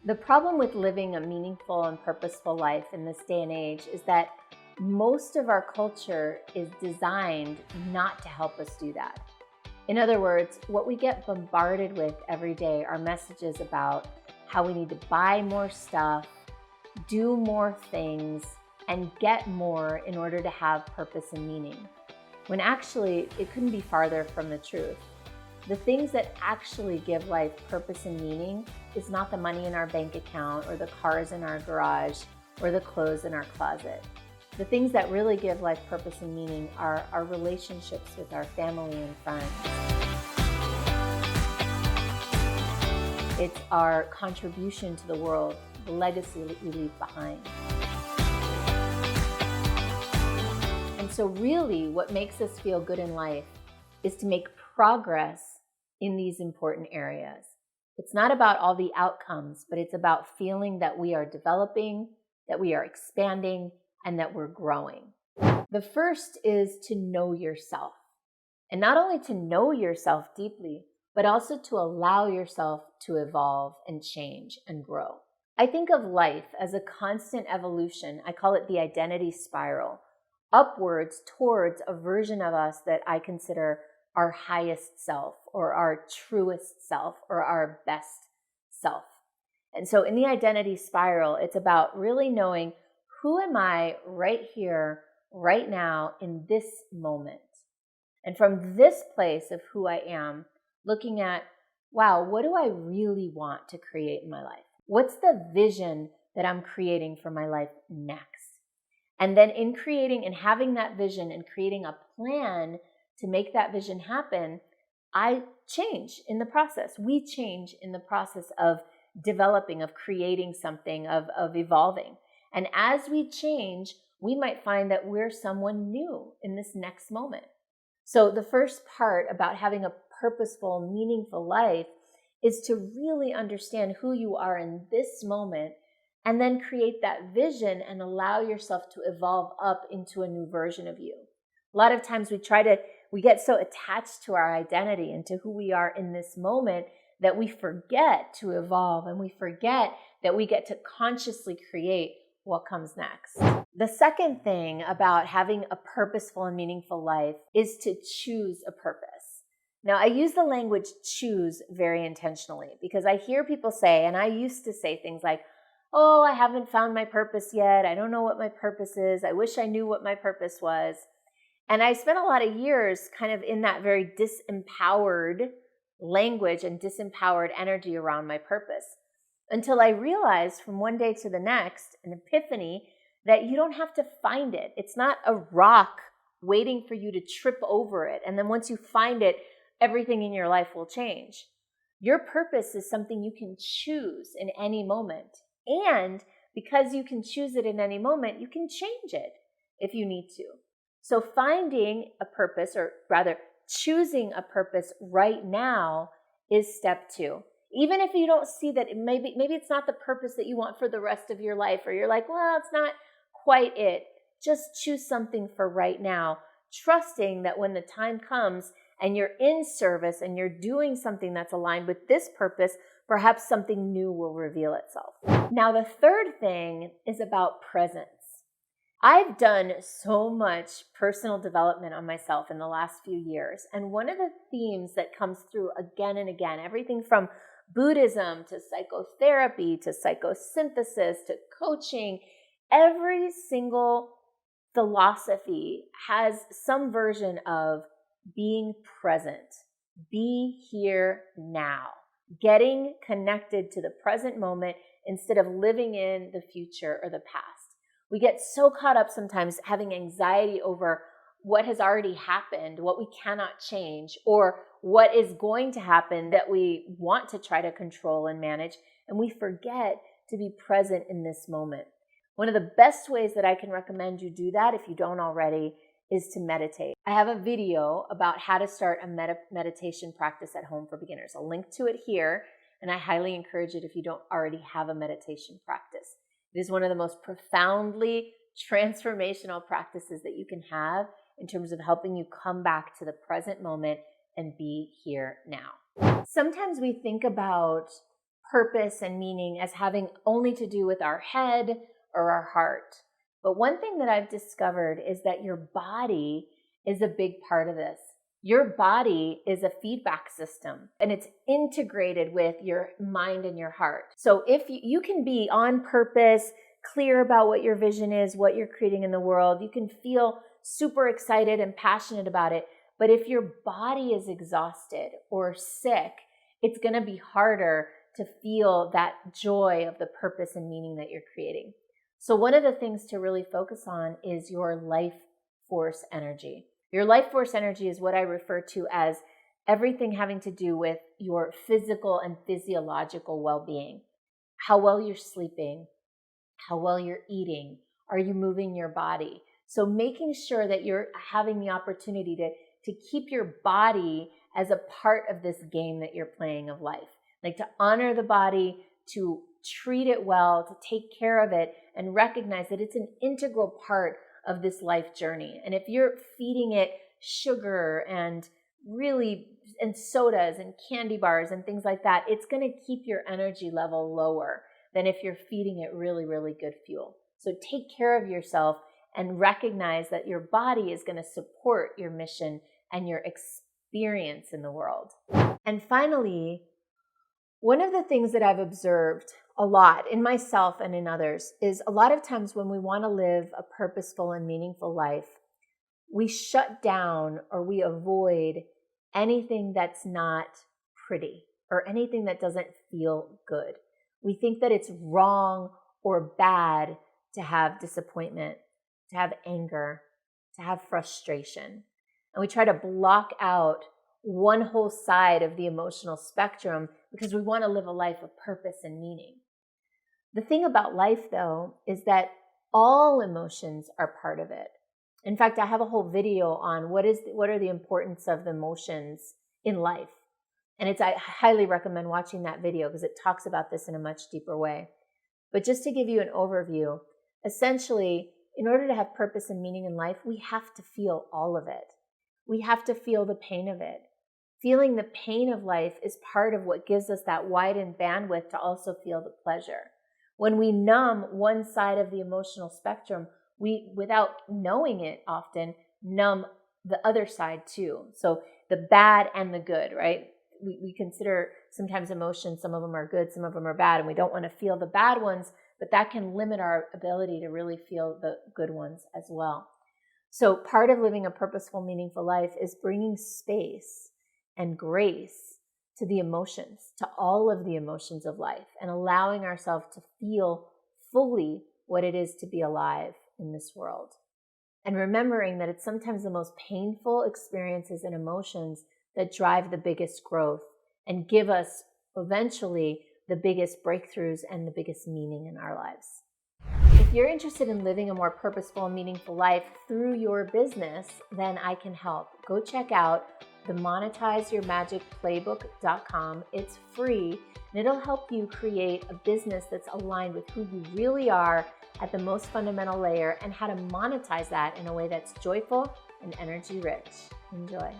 The problem with living a meaningful and purposeful life in this day and age is that most of our culture is designed not to help us do that. In other words, what we get bombarded with every day are messages about how we need to buy more stuff, do more things, and get more in order to have purpose and meaning, when actually it couldn't be farther from the truth. The things that actually give life purpose and meaning is not the money in our bank account or the cars in our garage or the clothes in our closet. The things that really give life purpose and meaning are our relationships with our family and friends. It's our contribution to the world, the legacy that we leave behind. And so really what makes us feel good in life is to make progress in these important areas. It's not about all the outcomes, but it's about feeling that we are developing, that we are expanding, and that we're growing. The first is to know yourself. And not only to know yourself deeply, but also to allow yourself to evolve and change and grow. I think of life as a constant evolution. I call it the identity spiral, upwards towards a version of us that I consider our highest self or our truest self or our best self. And so in the identity spiral, it's about really knowing, who am I right here, right now, in this moment? And from this place of who I am, looking at, wow, what do I really want to create in my life? What's the vision that I'm creating for my life next? And then in creating and having that vision and creating a plan to make that vision happen, I change in the process. We change in the process of developing, of creating something, of evolving. And as we change, we might find that we're someone new in this next moment. So the first part about having a purposeful, meaningful life is to really understand who you are in this moment and then create that vision and allow yourself to evolve up into a new version of you. A lot of times we get so attached to our identity and to who we are in this moment that we forget to evolve and we forget that we get to consciously create what comes next. The second thing about having a purposeful and meaningful life is to choose a purpose. Now, I use the language choose very intentionally because I hear people say, and I used to say things like, oh, I haven't found my purpose yet. I don't know what my purpose is. I wish I knew what my purpose was. And I spent a lot of years kind of in that very disempowered language and disempowered energy around my purpose, until I realized from one day to the next, an epiphany, that you don't have to find it. It's not a rock waiting for you to trip over it. And then once you find it, everything in your life will change. Your purpose is something you can choose in any moment. And because you can choose it in any moment, you can change it if you need to. So finding a purpose, or rather choosing a purpose right now, is step 2. Even if you don't see that maybe it's not the purpose that you want for the rest of your life, or you're like, well, it's not quite it. Just choose something for right now, trusting that when the time comes and you're in service and you're doing something that's aligned with this purpose, perhaps something new will reveal itself. Now, the third thing is about presence. I've done so much personal development on myself in the last few years. And one of the themes that comes through again and again, everything from Buddhism to psychotherapy to psychosynthesis to coaching, every single philosophy has some version of being present, be here now, getting connected to the present moment instead of living in the future or the past. We get so caught up sometimes having anxiety over what has already happened, what we cannot change, or what is going to happen that we want to try to control and manage, and we forget to be present in this moment. One of the best ways that I can recommend you do that, if you don't already, is to meditate. I have a video about how to start a meditation practice at home for beginners. I'll link to it here, and I highly encourage it if you don't already have a meditation practice. It is one of the most profoundly transformational practices that you can have in terms of helping you come back to the present moment and be here now. Sometimes we think about purpose and meaning as having only to do with our head or our heart. But one thing that I've discovered is that your body is a big part of this. Your body is a feedback system, and it's integrated with your mind and your heart. So if you can be on purpose, clear about what your vision is, what you're creating in the world, you can feel super excited and passionate about it. But if your body is exhausted or sick, it's going to be harder to feel that joy of the purpose and meaning that you're creating. So one of the things to really focus on is your life force energy. Your life force energy is what I refer to as everything having to do with your physical and physiological well-being. How well you're sleeping, how well you're eating, are you moving your body? So making sure that you're having the opportunity to keep your body as a part of this game that you're playing of life. Like to honor the body, to treat it well, to take care of it, and recognize that it's an integral part of this life journey. And if you're feeding it sugar and sodas and candy bars and things like that, it's going to keep your energy level lower than if you're feeding it really, really good fuel. So take care of yourself and recognize that your body is going to support your mission and your experience in the world. And finally, one of the things that I've observed a lot in myself and in others is a lot of times when we want to live a purposeful and meaningful life, we shut down or we avoid anything that's not pretty or anything that doesn't feel good. We think that it's wrong or bad to have disappointment, to have anger, to have frustration. And we try to block out one whole side of the emotional spectrum because we want to live a life of purpose and meaning. The thing about life, though, is that all emotions are part of it. In fact, I have a whole video on what are the importance of the emotions in life. And I highly recommend watching that video because it talks about this in a much deeper way. But just to give you an overview, essentially, in order to have purpose and meaning in life, we have to feel all of it. We have to feel the pain of it. Feeling the pain of life is part of what gives us that widened bandwidth to also feel the pleasure. When we numb one side of the emotional spectrum, we, without knowing it often, numb the other side too. So the bad and the good, right? We consider sometimes emotions, some of them are good, some of them are bad, and we don't want to feel the bad ones, but that can limit our ability to really feel the good ones as well. So part of living a purposeful, meaningful life is bringing space and grace to the emotions, to all of the emotions of life, and allowing ourselves to feel fully what it is to be alive in this world. And remembering that it's sometimes the most painful experiences and emotions that drive the biggest growth and give us eventually the biggest breakthroughs and the biggest meaning in our lives. If you're interested in living a more purposeful and meaningful life through your business, then I can help. Go check out the monetizeyourmagicplaybook.com. It's free, and it'll help you create a business that's aligned with who you really are at the most fundamental layer and how to monetize that in a way that's joyful and energy rich. Enjoy.